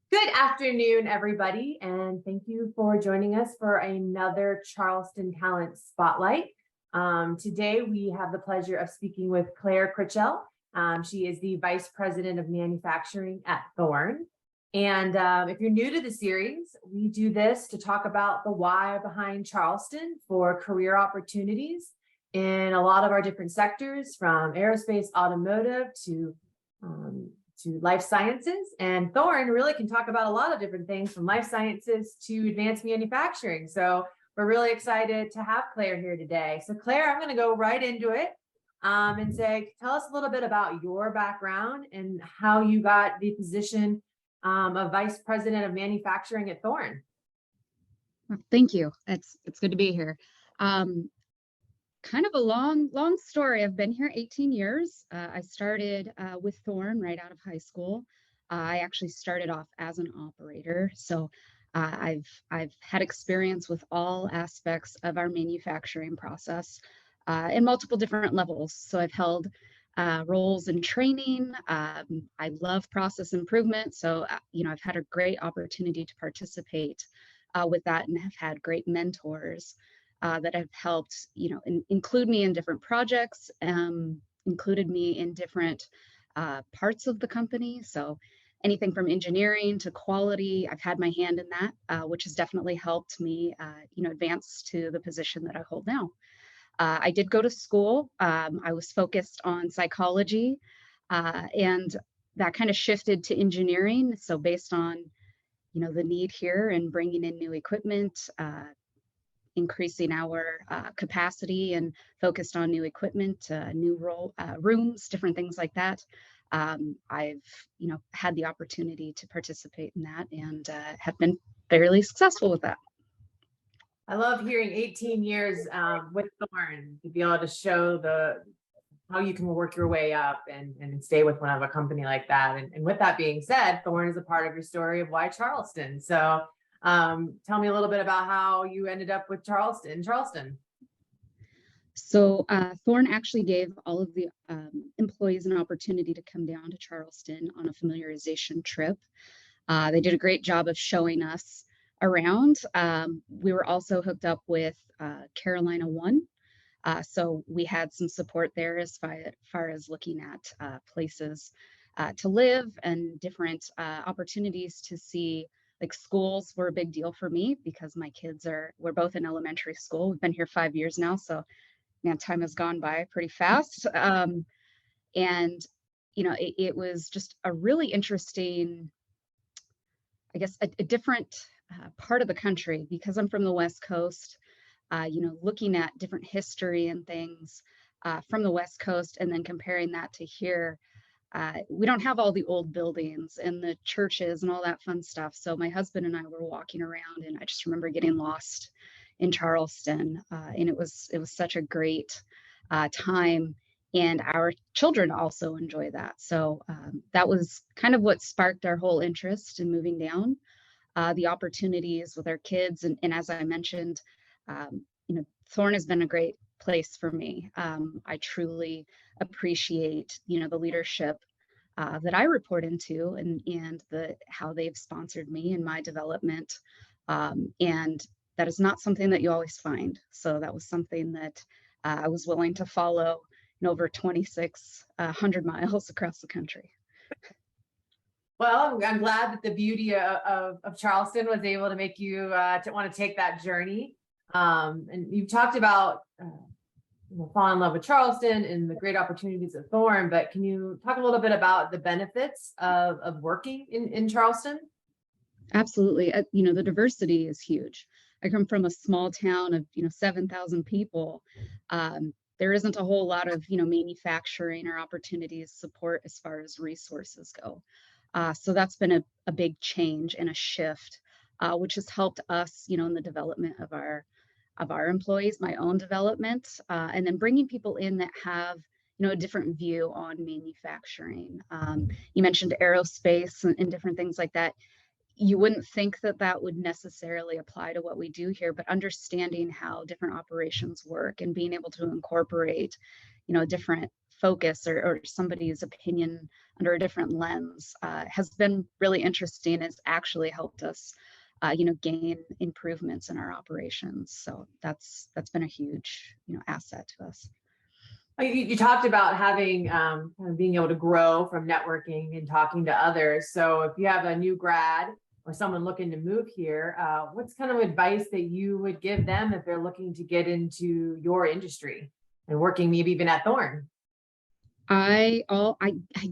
Good afternoon, everybody, and thank you for joining us for another Charleston Talent Spotlight. Today, we have the pleasure of speaking with Clarissa Critchell. She is the Vice President of Manufacturing at Thorne. And if you're new to the series, we do this to talk about the why behind Charleston for career opportunities in a lot of our different sectors, from aerospace, automotive to life sciences. And Thorne really can talk about a lot of different things, from life sciences to advanced manufacturing. So we're really excited to have Claire here today. So Claire, I'm going to go right into it and say, tell us a little bit about your background and how you got the position of Vice President of Manufacturing at Thorne. Well, thank you. It's good to be here. Kind of a long story. I've been here 18 years. I started with Thorne right out of high school. I actually started off as an operator. So I've had experience with all aspects of our manufacturing process in multiple different levels. So I've held roles in training. I love process improvement. So, I've had a great opportunity to participate with that and have had great mentors that have helped, include me in different projects, included me in different parts of the company. So anything from engineering to quality, I've had my hand in that, which has definitely helped me, advance to the position that I hold now. I did go to school. I was focused on psychology, and that kind of shifted to engineering. So based on, the need here and bringing in new equipment, increasing our capacity and focused on new equipment, new rooms, different things like that. I've, had the opportunity to participate in that and have been fairly successful with that. I love hearing 18 years with Thorne, to be able to show how you can work your way up and stay with one of a company like that. And with that being said, Thorne is a part of your story of why Charleston. So tell me a little bit about how you ended up with Charleston. So Thorne actually gave all of the employees an opportunity to come down to Charleston on a familiarization trip. They did a great job of showing us around. We were also hooked up with Carolina One. So we had some support there as far as looking at places to live and different opportunities to see. Like, schools were a big deal for me because my kids we're both in elementary school. We've been here 5 years now. So, man, time has gone by pretty fast. And, it was just a really interesting, I guess, a different part of the country, because I'm from the West Coast, looking at different history and things from the West Coast and then comparing that to here. We don't have all the old buildings and the churches and all that fun stuff. So my husband and I were walking around, and I just remember getting lost in Charleston. And it was such a great time. And our children also enjoy that. So that was kind of what sparked our whole interest in moving down. The opportunities with our kids. And as I mentioned, Thorne has been a great place for me. I truly appreciate, the leadership that I report into and how they've sponsored me in my development. And that is not something that you always find. So that was something that I was willing to follow over 2,600 miles across the country. Well, I'm glad that the beauty of Charleston was able to make you to want to take that journey. And you've talked about fall in love with Charleston and the great opportunities at Thorne, but can you talk a little bit about the benefits of working in Charleston? Absolutely. The diversity is huge. I come from a small town of 7,000 people. There isn't a whole lot of manufacturing or opportunities support as far as resources go. So that's been a big change and a shift, which has helped us, in the development of our employees, my own development, and then bringing people in that have, a different view on manufacturing. You mentioned aerospace and different things like that. You wouldn't think that would necessarily apply to what we do here, but understanding how different operations work and being able to incorporate, a different focus or somebody's opinion under a different lens has been really interesting. It's actually helped us, gain improvements in our operations. So that's been a huge, asset to us. You talked about having kind of being able to grow from networking and talking to others. So if you have a new grad or someone looking to move here, what's kind of advice that you would give them if they're looking to get into your industry and working maybe even at Thorne? I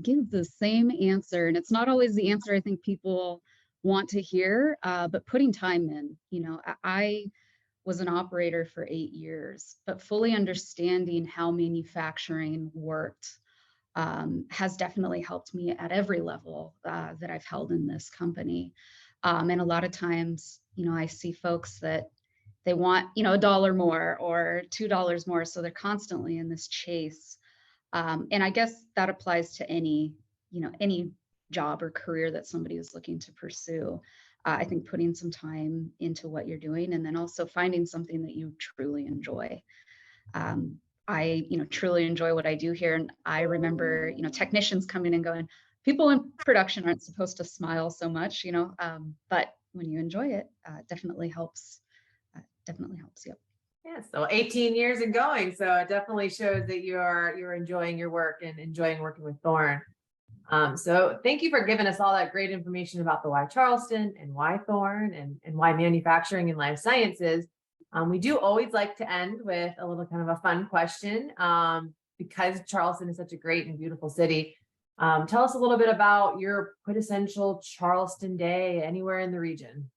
give the same answer, and it's not always the answer I think people want to hear, but putting time in. I was an operator for 8 years, but fully understanding how manufacturing worked has definitely helped me at every level that I've held in this company. And a lot of times, I see folks that they want, $1 more or $2 more. So they're constantly in this chase. And I guess that applies to any job or career that somebody is looking to pursue. I think putting some time into what you're doing, and then also finding something that you truly enjoy. I, truly enjoy what I do here. And I remember, technicians coming and going, people in production aren't supposed to smile so much, but when you enjoy it, definitely helps. Yep. Yeah, so 18 years and going. So it definitely shows that you're enjoying your work and enjoying working with Thorne. So thank you for giving us all that great information about the why Charleston and why Thorne and why manufacturing and life sciences. We do always like to end with a little kind of a fun question because Charleston is such a great and beautiful city. Tell us a little bit about your quintessential Charleston day anywhere in the region.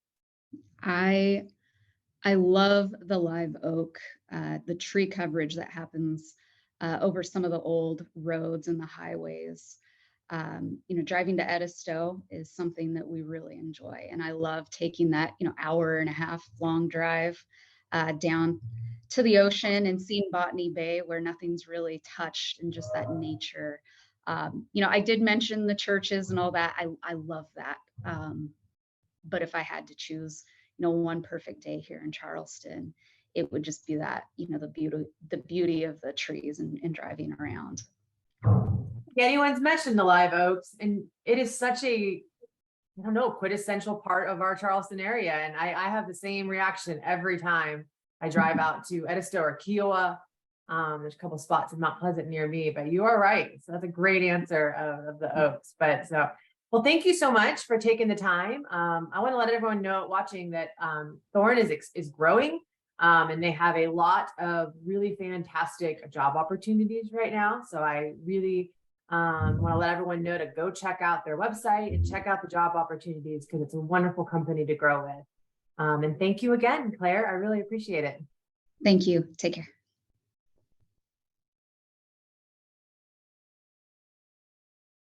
I love the live oak, the tree coverage that happens over some of the old roads and the highways. Driving to Edisto is something that we really enjoy. And I love taking that, hour and a half long drive down to the ocean and seeing Botany Bay where nothing's really touched and just that nature. I did mention the churches and all that. I love that. But if I had to choose, one perfect day here in Charleston, it would just be that, the beauty of the trees and driving around. Anyone's mentioned the live oaks, and it is such a, quintessential part of our Charleston area. And I have the same reaction every time I drive out to Edisto or Kiowa. There's a couple spots in Mount Pleasant near me, but you are right. So that's a great answer of the oaks. Well, thank you so much for taking the time. I want to let everyone know watching that Thorne is growing. And they have a lot of really fantastic job opportunities right now. So I really want to let everyone know to go check out their website and check out the job opportunities because it's a wonderful company to grow with. And thank you again, Claire. I really appreciate it. Thank you. Take care.